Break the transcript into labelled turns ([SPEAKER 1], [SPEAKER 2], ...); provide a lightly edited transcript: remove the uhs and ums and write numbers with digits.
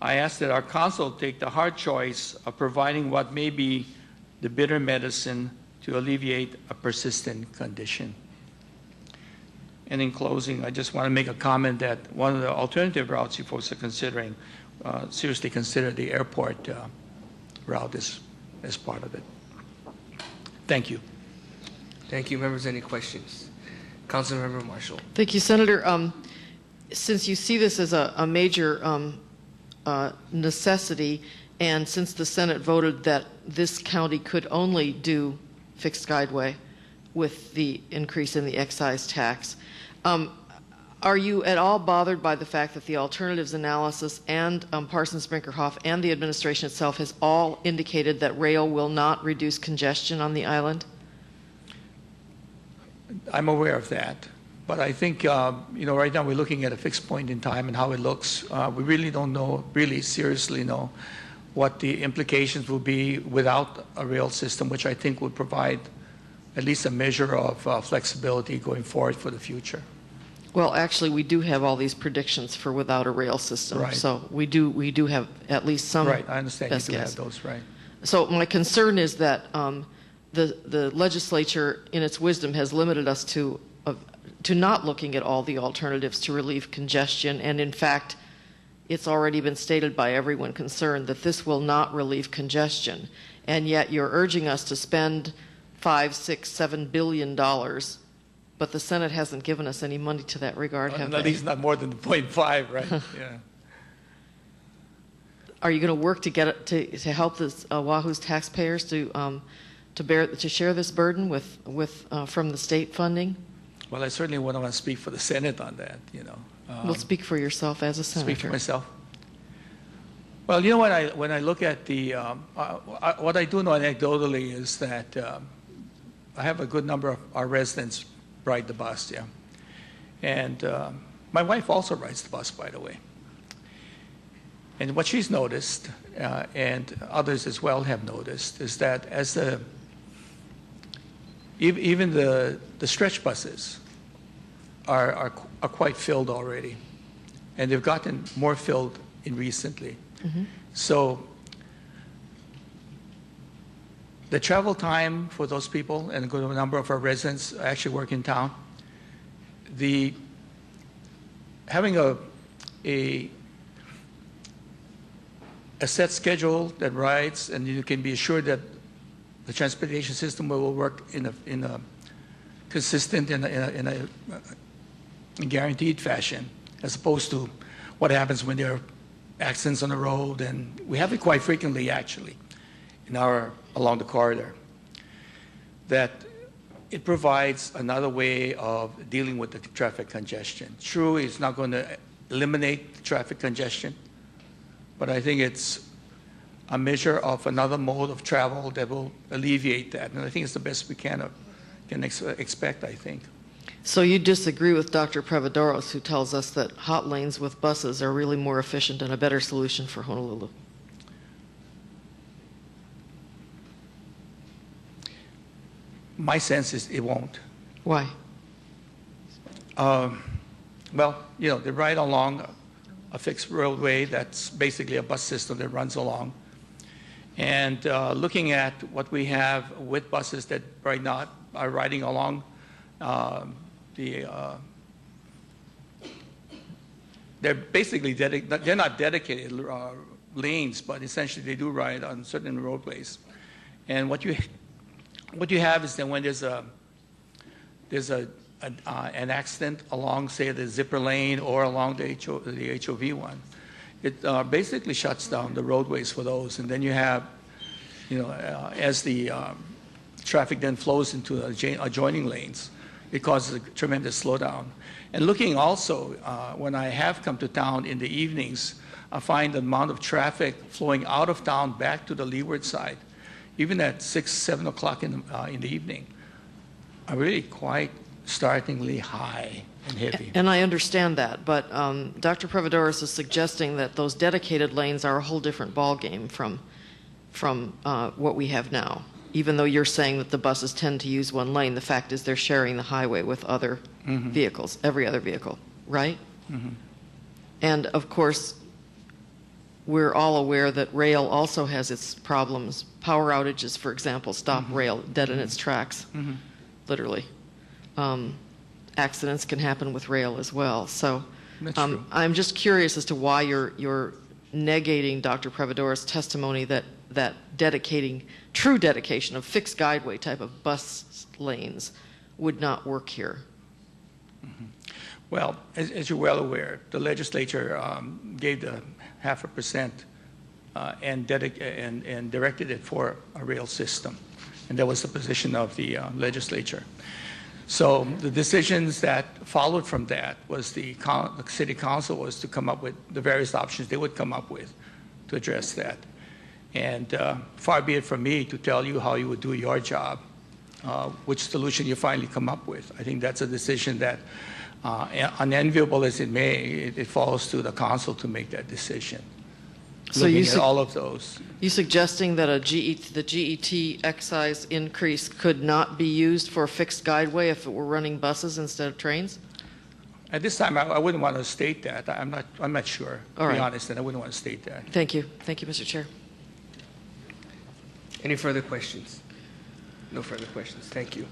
[SPEAKER 1] I ask that our council take the hard choice of providing what may be the bitter medicine to alleviate a persistent condition. And in closing, I just want to make a comment that one of the alternative routes you folks are considering, seriously consider the airport route as part of it. Thank you.
[SPEAKER 2] Thank you. Members, any questions? Councilmember Marshall.
[SPEAKER 3] Thank you, Senator. Since you see this as a major necessity, and since the Senate voted that this county could only do fixed guideway with the increase in the excise tax, are you at all bothered by the fact that the alternatives analysis and Parsons Brinkerhoff and the administration itself has all indicated that rail will not reduce congestion on the island?
[SPEAKER 1] I'm aware of that, but I think right now we're looking at a fixed point in time and how it looks. We really don't know, really seriously know, what the implications will be without a rail system, which I think would provide at least a measure of flexibility going forward for the future.
[SPEAKER 3] Well, actually, we do have all these predictions for without a rail system,
[SPEAKER 1] right.
[SPEAKER 3] So we do have at least some.
[SPEAKER 1] Right, I understand
[SPEAKER 3] best
[SPEAKER 1] you do
[SPEAKER 3] guess.
[SPEAKER 1] have those, right.
[SPEAKER 3] So my concern is that the legislature, in its wisdom, has limited us to not looking at all the alternatives to relieve congestion, and in fact, it's already been stated by everyone concerned that this will not relieve congestion, and yet you're urging us to spend $5, $6, $7 billion, but the Senate hasn't given us any money to that regard, have they?
[SPEAKER 1] At least not more than the 0.5, right? Yeah.
[SPEAKER 3] Are you going to work to get it to help this Oahu's taxpayers to share this burden with from the state funding?
[SPEAKER 1] Well, I certainly wouldn't want to speak for the Senate on that,
[SPEAKER 3] Well, speak for yourself as a senator.
[SPEAKER 1] Speak for myself. Well, when I look at the what I do know anecdotally is that I have a good number of our residents ride the bus, yeah, and my wife also rides the bus, by the way. And what she's noticed, and others as well have noticed, is that as even the stretch buses are quite filled already, and they've gotten more filled in recently. Mm-hmm. So the travel time for those people, and a good number of our residents actually work in town, having a set schedule that rides, and you can be assured that the transportation system will work in a consistent, in a guaranteed fashion, as opposed to what happens when there are accidents on the road, and we have it quite frequently actually along the corridor. That it provides another way of dealing with the traffic congestion. True, it's not going to eliminate traffic congestion, but I think it's a measure of another mode of travel that will alleviate that. And I think it's the best we can expect, I think.
[SPEAKER 3] So you disagree with Dr. Prevadoros, who tells us that hot lanes with buses are really more efficient and a better solution for Honolulu?
[SPEAKER 1] My sense is it won't.
[SPEAKER 3] Why?
[SPEAKER 1] Well, they ride along a fixed roadway that's basically a bus system that runs along. And looking at what we have with buses that right now are riding along they're basically they're not dedicated lanes, but essentially they do ride on certain roadways. And what you have is that when there's an accident along, say, the zipper lane or along the HOV one, it basically shuts down the roadways for those, and then you have, as the traffic then flows into adjoining lanes, it causes a tremendous slowdown. And looking also, when I have come to town in the evenings, I find the amount of traffic flowing out of town back to the leeward side, even at 6, 7 o'clock in the evening, are really quite startlingly high and heavy.
[SPEAKER 3] And I understand that, but Dr. Prevadoros is suggesting that those dedicated lanes are a whole different ballgame from what we have now. Even though you're saying that the buses tend to use one lane, the fact is they're sharing the highway with other mm-hmm. vehicles, every other vehicle, right? Mm-hmm. And of course, we're all aware that rail also has its problems. Power outages, for example, stop rail dead in its tracks, literally. Accidents can happen with rail as well. So
[SPEAKER 1] That's true.
[SPEAKER 3] I'm just curious as to why you're negating Dr. Prevadora's testimony that true dedication of fixed guideway type of bus lanes would not work here.
[SPEAKER 1] Well, as you're well aware, the legislature gave the 0.5% and directed it for a rail system. And that was the position of the legislature. So the decisions that followed from that was the city council was to come up with the various options they would come up with to address that. And far be it from me to tell you how you would do your job, which solution you finally come up with. I think that's a decision that, unenviable as it may, it falls to the council to make that decision.
[SPEAKER 3] So
[SPEAKER 1] Looking at all of those.
[SPEAKER 3] You suggesting that the GET excise increase could not be used for a fixed guideway if it were running buses instead of trains?
[SPEAKER 1] At this time, I wouldn't want to state that. I'm not sure, to be honest, and I wouldn't want to state that.
[SPEAKER 3] Thank you. Thank you, Mr. Chair.
[SPEAKER 2] Any further questions? No further questions. Thank you.